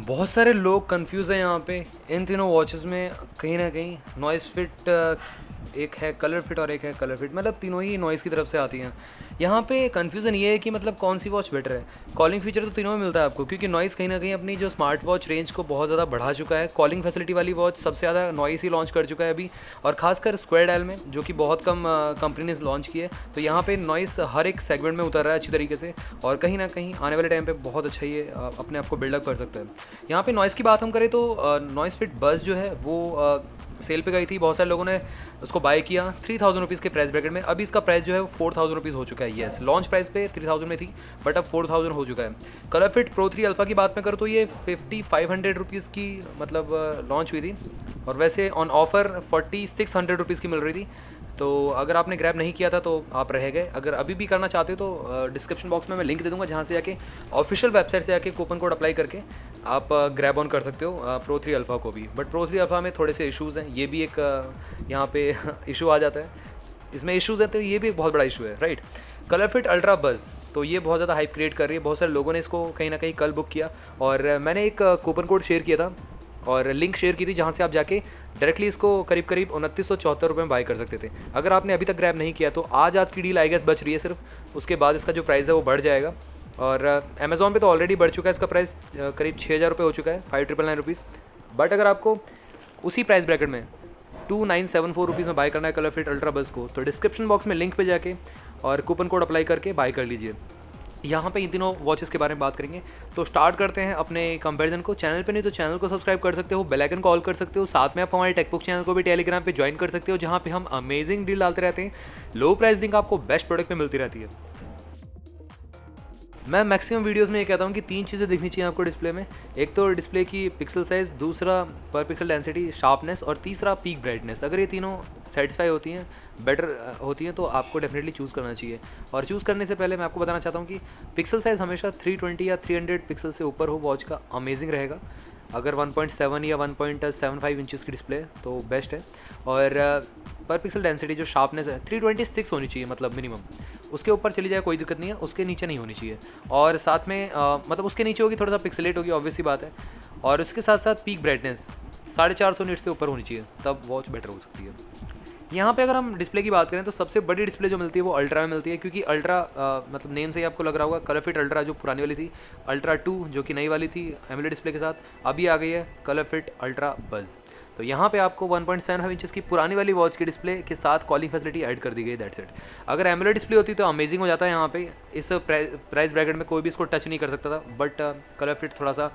बहुत सारे लोग कंफ्यूज हैं यहाँ पे इन तीनों वॉचेस में। कहीं ना कहीं नॉइस फिट एक है कलर फिट और एक है कलर फिट, मतलब तीनों ही नॉइस की तरफ से आती हैं। यहाँ पे कन्फ्यूज़न ये है कि मतलब कौन सी वॉच बेटर है। कॉलिंग फीचर तो तीनों में मिलता है आपको, क्योंकि नॉइस कहीं ना कहीं अपनी जो स्मार्ट वॉच रेंज को बहुत ज़्यादा बढ़ा चुका है। कॉलिंग फैसिलिटी वाली वॉच सबसे ज़्यादा नॉइस ही लॉन्च कर चुका है अभी, और खासकर स्क्वायर डायल में, जो कि बहुत कम कंपनी ने लॉन्च की है। तो यहाँ पे नॉइस हर एक सेगमेंट में उतर रहा है अच्छी तरीके से, और कहीं ना कहीं आने वाले टाइम पे बहुत अच्छा ये अपने आप को बिल्डअप कर सकता है। यहाँ पे नॉइस की बात हम करें तो नॉइस फिट बस जो है वो सेल पे गई थी, बहुत सारे लोगों ने उसको बाय किया 3000 रुपीज़ के प्राइस ब्रैकेट में। अभी इसका प्राइस जो है वो 4000 रुपीज़ हो चुका है। येस, लॉन्च प्राइस पे 3000 में थी, बट अब 4000 हो चुका है। कलर फिट प्रो 3 अल्फ़ा की बात मैं करूँ तो ये 5500 रुपीज़ की मतलब लॉन्च हुई थी, और वैसे ऑन ऑफ़र 4600 रुपीज़ की मिल रही थी। तो अगर आपने ग्रैब नहीं किया था तो आप रह गए। अगर अभी भी करना चाहते हो तो डिस्क्रिप्शन बॉक्स में मैं लिंक दे दूंगा, जहाँ से जाके ऑफिशियल वेबसाइट से जाके कूपन कोड अप्लाई करके आप ग्रैब ऑन कर सकते हो प्रो 3 अल्फ़ा को भी। बट प्रो 3 अल्फ़ा में थोड़े से इश्यूज़ हैं, ये भी एक यहाँ पे इशू आ जाता है। इसमें इश्यूज़ हैं तो ये भी एक बहुत बड़ा इशू है, right. Colour fit ultra buzz, तो ये बहुत ज़्यादा हाइप क्रिएट कर रही है। बहुत सारे लोगों ने इसको कहीं ना कहीं कल बुक किया, और मैंने एक कूपन कोड शेयर किया था और लिंक शेयर की थी, जहाँ से आप जाके डायरेक्टली इसको करीब करीब 2974 में बाय कर सकते थे। अगर आपने अभी तक ग्रैब नहीं किया तो आज की डील आई गेस बच रही है सिर्फ, उसके बाद इसका जो प्राइस है वो बढ़ जाएगा। और अमेज़ॉन पे तो ऑलरेडी बढ़ चुका है इसका प्राइस, करीब 6000 रुपये हो चुका है, 5999 रुपीज़। बट अगर आपको उसी प्राइस ब्रैकेट में 2974 रुपीज़ में बाय करना है कलर फिट अल्ट्रा बस को, तो डिस्क्रिप्शन बॉक्स में लिंक पे जाके और कूपन कोड अप्लाई करके बाय कर लीजिए। यहाँ पे इन तीनों वॉचेस के बारे में बात करेंगे। तो स्टार्ट करते हैं अपने कंपैरिजन को। चैनल पे नहीं तो चैनल को सब्सक्राइब कर सकते हो, बेल आइकन कॉल कर सकते हो, साथ में आप हमारे टेकबुक चैनल को भी टेलीग्राम पे ज्वाइन कर सकते हो, जहाँ पे हम अमेजिंग डील डालते रहते हैं। लो प्राइस लिंक आपको बेस्ट प्रोडक्ट पे मिलती रहती है। मैं मैक्सिमम वीडियोस में ये कहता हूँ कि तीन चीज़ें दिखनी चाहिए आपको डिस्प्ले में। एक तो डिस्प्ले की पिक्सल साइज़, दूसरा पर पिक्सल डेंसिटी शार्पनेस, और तीसरा पीक ब्राइटनेस। अगर ये तीनों सेटिस्फाई होती हैं, बेटर होती हैं, तो आपको डेफिनेटली चूज़ करना चाहिए। और चूज़ करने से पहले मैं आपको बताना चाहता हूँ कि पिक्सल साइज़ हमेशा 320 या 300 पिक्सल से ऊपर हो वॉच का, अमेजिंग रहेगा। अगर 1.7 या 1.75 इंचज़ की डिस्प्ले है तो बेस्ट है। और पर पिक्सल डेंसिटी जो शार्पनेस है 326 होनी चाहिए, मतलब मिनिमम। उसके ऊपर चली जाए कोई दिक्कत नहीं है, उसके नीचे नहीं होनी चाहिए। और साथ में मतलब उसके नीचे होगी थोड़ा सा पिक्सलेट होगी, ऑब्वियस सी बात है। और उसके साथ साथ पीक ब्राइटनेस 450 निट से ऊपर होनी चाहिए, तब वॉच बेटर हो सकती है। यहाँ पे अगर हम डिस्प्ले की बात करें तो सबसे बड़ी डिस्प्ले जो मिलती है वो अल्ट्रा में मिलती है, क्योंकि अल्ट्रा मतलब नेम से ही आपको लग रहा होगा, कलर फिट अल्ट्रा जो पुरानी वाली थी, अल्ट्रा 2 जो कि नई वाली थी एमोलेड डिस्प्ले के साथ, अभी आ गई है कलर फिट अल्ट्रा बज़। तो यहाँ पे आपको 1.75 इंचज़ की पुरानी वाली वॉच की डिस्प्ले के साथ कॉलिंग फैसिलिटी ऐड कर दी गई, दैट्स इट। अगर एमोलेड डिस्प्ले होती तो अमेजिंग हो जाता है। यहाँ पे इस प्राइस ब्रैकेट में कोई भी इसको टच नहीं कर सकता था, बट कलर फिट थोड़ा सा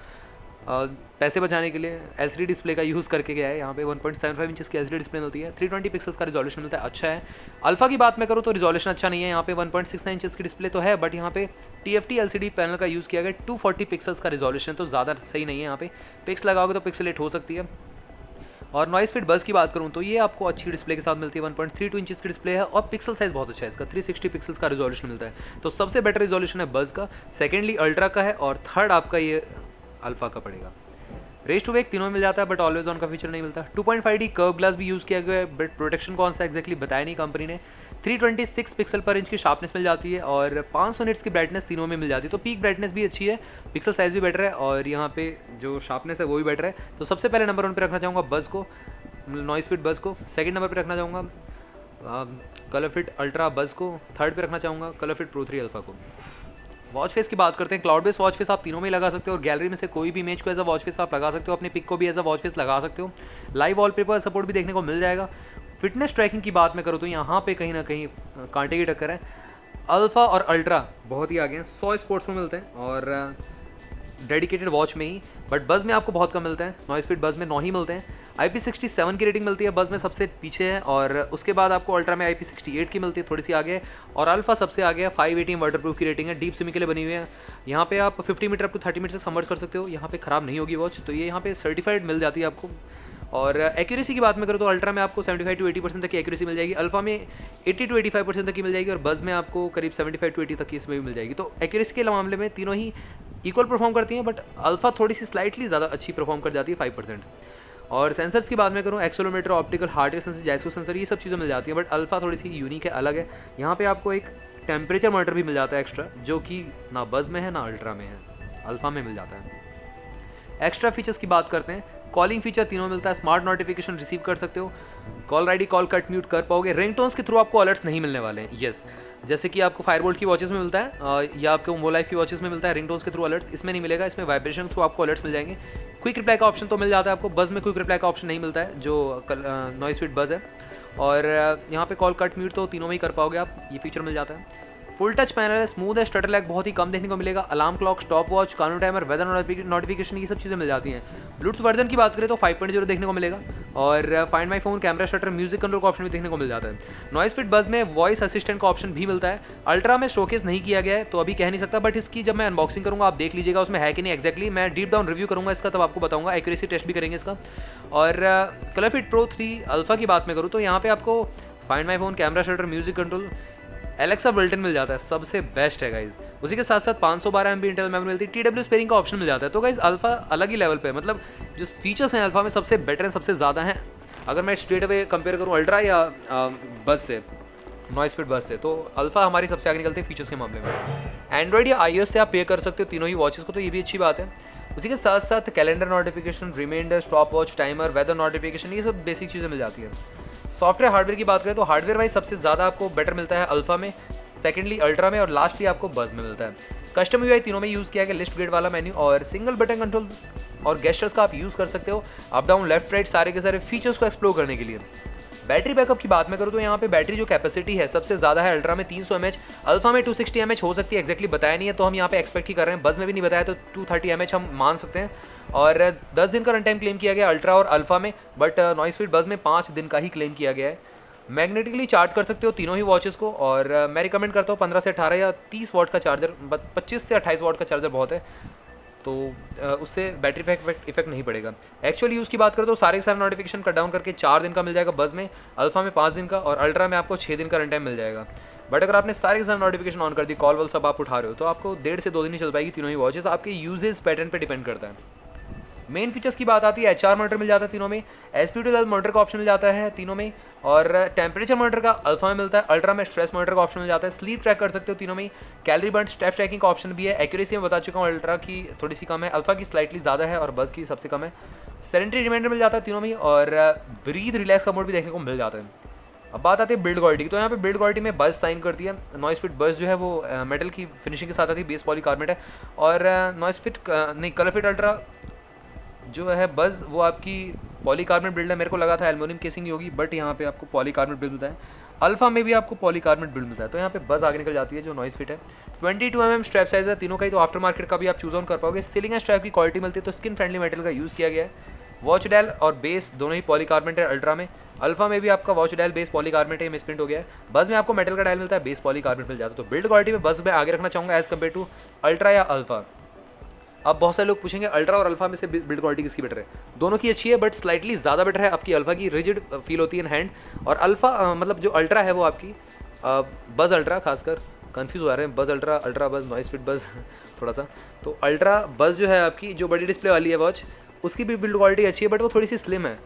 पैसे बचाने के लिए एलसीडी डिस्प्ले का यूज़ करके गया है। यहाँ पे 1.75 इंचज़ की एलसीडी डिस्प्ले मिलती है, 320 पिक्सल्स का रिजोल्यूशन मिलता है, अच्छा है। अल्फा की बात मैं करूँ तो रिजोल्यूशन अच्छा नहीं है। यहाँ पे 1.69 इंचज़ की डिस्प्ले तो है, बट यहाँ पे TFT एलसीडी पैनल का यूज़ किया गया, 240 पिक्सल्स का रिजोल्यूशन, तो ज़्यादा सही नहीं है। यहाँ पे पिक्स लगाओगे तो पिक्सलेट हो सकती है। और नॉइस फिट बज़ की बात करूँ तो ये आपको अच्छी डिस्प्ले के साथ मिलती है, 1.32 इंचज़ की डिस्प्ले है, और पिक्सल साइज़ बहुत अच्छा है इसका, 360 पिक्सल्स का रिजोल्यूशन मिलता है। तो सबसे बेटर रिजोल्यूशन है बज़ का, सेकेंडली अल्ट्रा का है, और थर्ड आपका ये अल्फा का पड़ेगा। रेस टू वेक तीनों में मिल जाता है, बट ऑलवेज ऑन का फीचर नहीं मिलता। 2.5D कर्व ग्लास भी यूज़ किया गया है, बट प्रोटेक्शन कौन सा एक्जैक्टली बताया नहीं कंपनी ने। 326 पिक्सल पर इंच की शार्पनेस मिल जाती है, और 500 निट्स की ब्राइटनेस तीनों में मिल जाती है। तो पीक ब्राइटनेस भी अच्छी है, पिक्सल साइज़ भी बेटर है, और यहाँ पे जो शार्पनेस है वो भी बेटर है। तो सबसे पहले नंबर 1 पे रखना चाहूँगा बज़ को, नॉइस फिट बज़ को। सेकंड नंबर पे रखना चाहूँगा कलर फिट अल्ट्रा बज़ को। थर्ड पे रखना चाहूँगा कलर फिट प्रो 3 अल्फा को। वॉच फेस की बात करते हैं। क्लाउड बेस्ड वॉच फेस आप तीनों में ही लगा सकते हो, और गैलरी में से कोई भी इमेज को एज अ वॉच फेस आप लगा सकते हो, अपने पिक को भी एज अ वॉच फेस लगा सकते हो। लाइव वॉलपेपर सपोर्ट भी देखने को मिल जाएगा। फिटनेस ट्रैकिंग की बात मैं करूँ तो यहाँ पे कहीं ना कहीं कांटे की टक्कर है। अल्फा और अल्ट्रा बहुत ही आगे हैं, 100 स्पोर्ट्स में मिलते हैं और डेडिकेटेड वॉच में ही, बट बज़ में आपको बहुत कम मिलता है। नॉइस फिट बज़ में 9 ही मिलते हैं। IP67 की रेटिंग मिलती है, बज़ में सबसे पीछे है, और उसके बाद आपको अल्ट्रा में IP68 की मिलती है, थोड़ी सी आगे है, और अल्फा सबसे आगे है। 518 वाटरप्रूफ की रेटिंग है, डीप स्विमिंग के लिए बनी हुई है। यहाँ पे आप 50 मीटर अप टू 30 मीटर तक सबमर्ज कर सकते हो, यहाँ पे ख़राब नहीं होगी वॉच, तो ये यहाँ पे सर्टिफाइड मिल जाती है आपको। और एक्यूरेसी की बात मैं करूँ तो अल्ट्रा में आपको 75 to 80% तक की एक्यूरेसी मिल जाएगी, अल्फा में 80 to 85% तक की मिल जाएगी, और बज़ में आपको करीब 75 to 80 तक की इसमें भी मिल जाएगी। तो एक्यूरेसी के मामले में तीनों ही इक्वल परफॉर्म करती हैं, बट अल्फा थोड़ी सी स्लाइटली ज़्यादा अच्छी परफॉर्म कर जाती है, 5%। और सेंसर्स की बात मैं करूँ, accelerometer, optical, heart rate sensor, जाइस्को सेंसर, ये सब चीज़ें मिल जाती हैं, बट अल्फा थोड़ी सी यूनिक है, अलग है। यहाँ पे आपको एक टेम्परेचर मॉनिटर भी मिल जाता है एक्स्ट्रा, जो कि ना बज़ में है ना अल्ट्रा में है, अल्फा में मिल जाता है। एक्स्ट्रा फीचर्स की बात करते हैं, कॉलिंग फीचर तीनों मिलता है, स्मार्ट नोटिफिकेशन रिसीव कर सकते हो, call ID call cut mute कर पाओगे, रिंगटोन्स के थ्रू आपको अलर्ट्स नहीं मिलने वाले हैं। यस, जैसे कि आपको फायरबोल्ट की वॉचेस में मिलता है या आपको मोलाइफ की वॉचेस में मिलता है रिंगटोन्स के थ्रू अलर्ट्स, इसमें नहीं मिलेगा। इसमें वाइब्रेशन के थ्रू आपको अलर्ट्स मिल जाएंगे। क्विक रिप्लाई का ऑप्शन तो मिल जाता है आपको, बज़ में क्विक रिप्लाई का ऑप्शन नहीं मिलता है जो नॉइस फिट बज़ है। और यहाँ पे कॉल कट म्यूट तो तीनों में ही कर पाओगे आप, ये फीचर मिल जाता है। फुल टच पैनल है, स्मूथ है, स्टटर लैग बहुत ही कम देखने को मिलेगा। अलार्म क्लॉक, स्टॉप वॉच, कानून टाइमर, वेदर नोटिफिकेशन, ये सब चीज़ें मिल जाती हैं। ब्लूटूथ वर्जन की बात करें तो 5.0 देखने को मिलेगा और find my phone, camera shutter, music control का ऑप्शन भी देखने को मिल जाता है। नॉइस फिट बज़ में वॉइस असिस्टेंट का ऑप्शन भी मिलता है। अल्ट्रा में शोकेस नहीं किया गया है तो अभी कह नहीं सकता, बट इसकी जब मैं अनबॉक्सिंग करूँगा आप देख लीजिएगा उसमें है कि नहीं एग्जैक्टली। मैं डीप डाउन रिव्यू करूँगा इसका, तब आपको बताऊँगा, एक्यूरेसी टेस्ट भी करेंगे इसका। और कलर फिट प्रो 3 अल्फा की बात मैं करूँ तो यहाँ पे आपको find my phone, camera shutter, music control, Alexa built in मिल जाता है, सबसे बेस्ट है गाइज। उसी के साथ साथ 512 MB इंटेल मेमोरी मिलती है, TW स्पेयरिंग का ऑप्शन मिल जाता है। तो गाइज अल्फा अलग ही लेवल पे है, मतलब जो फीचर्स हैं अल्फा में सबसे बेटर हैं, सबसे ज़्यादा हैं। अगर मैं स्ट्रेट अवे कंपेयर करूँ अल्ट्रा या बस से, नॉइस फिट बस से, तो अल्फा हमारी सबसे आगे निकलती है फीचर्स के मामले में। एंड्रॉइड या iOS से आप पे कर सकते हो तीनों ही वॉचेस को, तो ये भी अच्छी बात है। उसी के साथ साथ calendar notification, reminder, stop watch, timer, weather notification, ये सब बेसिक चीज़ें मिल जाती है। सॉफ्टवेयर हार्डवेयर की बात करें तो हार्डवेयर वाइज सबसे ज़्यादा आपको बेटर मिलता है अल्फा में, सेकेंडली अल्ट्रा में और लास्टली आपको बज़ में मिलता है। कस्टम यूआई तीनों में यूज़ किया गया, लिस्ट ग्रेड वाला मेन्यू और सिंगल बटन कंट्रोल और गेस्चर्स का आप यूज़ कर सकते हो अप डाउन लेफ्ट राइट सारे के सारे फीचर्स को एक्सप्लोर करने के लिए। बैटरी बैकअप की बात मैं करूँ तो यहाँ पे बैटरी जो कैपेसिटी है सबसे ज़्यादा है अल्ट्रा में 300 mAh, अल्फा में 260 mAh हो सकती है, एक्जैक्टली बताया नहीं है तो हम यहाँ पे एक्सपेक्ट ही कर रहे हैं। बज़ में भी नहीं बताया तो 230 mAh हम मान सकते हैं। और 10 दिन का रन टाइम क्लेम किया गया अल्ट्रा और अल्फा में, बट नॉइस फिट बज़ में 5 दिन का ही क्लेम किया गया है। मैग्नेटिकली चार्ज कर सकते हो तीनों ही वॉचेस को और मैं रिकमेंड करता हूँ 15 से 18 या 30 वाट का चार्जर, 25 से 28 वाट का चार्जर बहुत है, तो उससे बैटरी इफेक्ट नहीं पड़ेगा। एक्चुअल यूज़ की बात करें तो सारे नोटिफिकेशन कट डाउन करके 4 दिन का मिल जाएगा बज़ में, अल्फा में 5 दिन का और अल्ट्रा में आपको 6 दिन का रन टाइम मिल जाएगा। बट अगर आपने सारे के सारे नोटिफिकेशन ऑन कर दी, कॉल वॉल सब आप उठा रहे हो, तो आपको 1.5 से 2 दिन ही चल पाएगी तीनों ही वॉचेस, आपके यूजेस पैटर्न पर डिपेंड करता है। मेन फीचर्स की बात आती है, HR मॉनिटर मिल जाता है तीनों में, SPO2 मॉनिटर का ऑप्शन मिल जाता है तीनों में और टेम्परेचर मॉनिटर का अल्फा में मिलता है, अल्ट्रा में स्ट्रेस मॉनिटर का ऑप्शन मिल जाता है, स्लीप ट्रैक कर सकते हो तीनों में, कैलोरी बर्न, स्टेप ट्रैकिंग का ऑप्शन भी है। एक्यूरेसी में बता चुका हूँ अल्ट्रा की थोड़ी सी कम है, अल्फा की स्लाइटली ज़्यादा है और बज़ की सबसे कम है। सेडेंटरी रिमाइंडर मिल जाता है तीनों में और ब्रीथ रिलैक्स का मोड भी देखने को मिल जाता है। अब बात आती है बिल्ड क्वालिटी की, तो यहाँ पे बिल्ड क्वालिटी में बज़ साइन करती है। नॉइस फिट बज़ जो है वो मेटल की फिनिशिंग के साथ आती है, बेस पॉलीकार्बोनेट है और नॉइस फिट नहीं कलर फिट अल्ट्रा जो है बज़ वो आपकी पॉलीकार्बोनेट बिल्ड है। मेरे को लगा था एल्युमिनियम केसिंग ही होगी, बट यहाँ पे आपको पॉलीकार्बोनेट बिल्ड मिलता है। अल्फा में भी आपको पॉलीकार्बोनेट बिल्ड मिलता है, तो यहाँ पे बज़ आगे निकल जाती है जो नॉइस फिट है। 22 mm स्ट्रैप साइज है तीनों का ही, तो आफ्टर मार्केट का भी आप चूज ऑन कर पाओगे। सीलिंग एंड स्ट्रैप की क्वालिटी मिलती है, तो स्किन फ्रेंडली मेटल का यूज़ किया गया है। वॉच डायल और बेस दोनों ही पॉलीकार्बोनेट है अल्ट्रा में, अल्फा में भी आपका वॉच डायल बेस पॉलीकार्बोनेट है, मिसप्रिंट हो गया है। बज़ में आपको मेटल का डायल मिलता है, बेस पॉलीकार्बोनेट मिल जाता है। तो बिल्ड क्वालिटी में बज़ में आगे रखना चाहूँगा एज़ कम्पेयर टू अल्ट्रा या अल्फा। अब बहुत सारे लोग पूछेंगे अल्ट्रा और अल्फा में से बिल्ड क्वालिटी किसकी बेटर है। दोनों की अच्छी है, बट स्लाइटली ज़्यादा बेटर है आपकी अल्फा की, रिजिड फील होती है इन हैंड, और अल्फा मतलब जो अल्ट्रा है वो आपकी बज़ अल्ट्रा, खासकर कंफ्यूज हो रहे हैं buzz ultra, ultra buzz, noise fit buzz थोड़ा सा। तो अल्ट्रा बज़ जो है आपकी जो बड़ी डिस्प्ले वाली है वॉच, उसकी भी बिल्ड क्वालिटी अच्छी है, बट वो थोड़ी सी स्लिम है,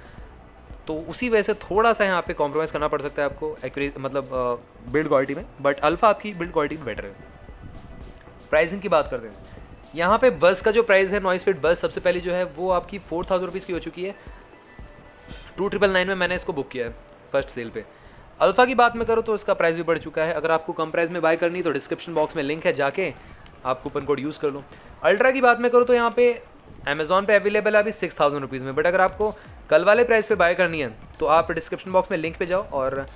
तो उसी वजह से थोड़ा सा यहाँ पे कॉम्प्रोमाइज़ करना पड़ सकता है आपको एक्यूरेट मतलब बिल्ड क्वालिटी में, बट अल्फा आपकी बिल्ड क्वालिटी बेटर है। प्राइसिंग की बात करते हैं, यहाँ पे बस का जो प्राइस है नॉइस फिट बस सबसे पहले जो है वो आपकी 4000 रुपीज़ की हो चुकी है। 2999 में मैंने इसको बुक किया है फर्स्ट सेल पे। अल्फा की बात में करूँ तो इसका प्राइस भी बढ़ चुका है। अगर आपको कम प्राइस में बाय करनी है तो डिस्क्रिप्शन बॉक्स में लिंक है, जाके आप कूपन कोड यूज़ कर लो। अल्ट्रा की बात में करूँ तो यहाँ पे अमेजॉन पे अवेलेबल है अभी 6000 रुपीज़ में, बट अगर आपको कल वाले प्राइस पे बाय करनी है तो आप डिस्क्रिप्शन बॉक्स में लिंक पे जाओ और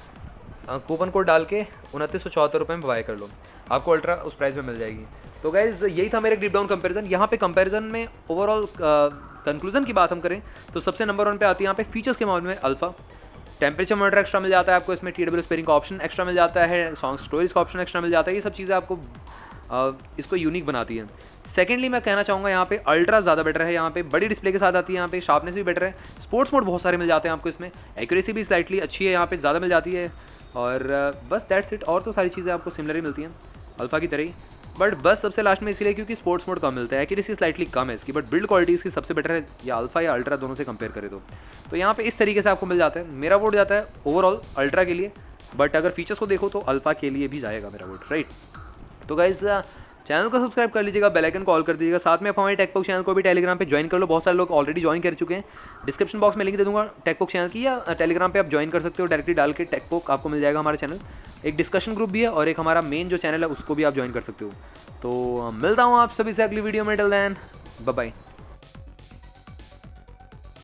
कूपन कोड डाल के 2974 रुपये में बाय कर लो, आपको अल्ट्रा उस प्राइस में मिल जाएगी। तो गाइज़ यही था मेरा डीप डाउन कंपैरिजन। यहाँ पे कंपैरिजन में ओवरऑल कंक्लूजन की बात हम करें तो सबसे नंबर 1 पे आती है यहाँ पे फीचर्स के मामले में अल्फा। टेम्परेचर मॉनिटर एक्स्ट्रा मिल जाता है आपको, इसमें TW स्पेयरिंग का ऑप्शन एक्स्ट्रा मिल जाता है, सॉन्ग स्टोरेज का ऑप्शन एक्स्ट्रा मिल जाता है, ये सब चीज़ें आपको इसको यूनिक बनाती है। सेकेंडली मैं कहना चाहूँगा यहाँ पे अल्ट्रा ज़्यादा बेटर है, यहाँ पे बड़ी डिस्प्ले के साथ आती है, यहाँ पे शार्पनेस भी बेटर है, स्पोर्ट्स मोड बहुत सारे मिल जाते हैं आपको इसमें, एक्यूरेसी भी स्लाइटली अच्छी है, यहाँ पे ज़्यादा मिल जाती है, और बस दैट्स इट। और तो सारी चीज़ें आपको सिमिलर ही मिलती हैं अल्फा की तरह ही, बट बस सबसे लास्ट में इसलिए क्योंकि स्पोर्ट्स मोड कम मिलता है, एक्यूरेसी स्लाइटली कम है इसकी, बट बिल्ड क्वालिटी इसकी सबसे बेटर है, या अल्फा या अल्ट्रा दोनों से कंपेयर करें तो यहाँ पे इस तरीके से आपको मिल जाता है। मेरा वोट जाता है ओवरऑल अल्ट्रा के लिए, बट अगर फीचर्स को देखो तो अल्फा के लिए भी जाएगा मेरा वोट, राइट। तो गाइज़ चैनल को सब्सक्राइब कर लीजिएगा, बेल आइकन कॉल कर दीजिएगा। साथ में आप हमारे टेकपॉक चैनल को भी टेलीग्राम पे ज्वाइन कर लो, बहुत सारे लोग ऑलरेडी ज्वाइन कर चुके हैं। डिस्क्रिप्शन बॉक्स में लिंक दे दूंगा टेकपॉक चैनल की, या टेलीग्राम पे आप ज्वाइन कर सकते हो, डायरेक्टली डाल के टेकपॉक आपको मिल जाएगा हमारा चैनल। एक डिस्कशन ग्रुप भी है और एक हमारा मेन जो चैनल है उसको भी आप ज्वाइन कर सकते हो। तो मिलता हूँ आप सभी से अगली वीडियो में। Till then bye bye.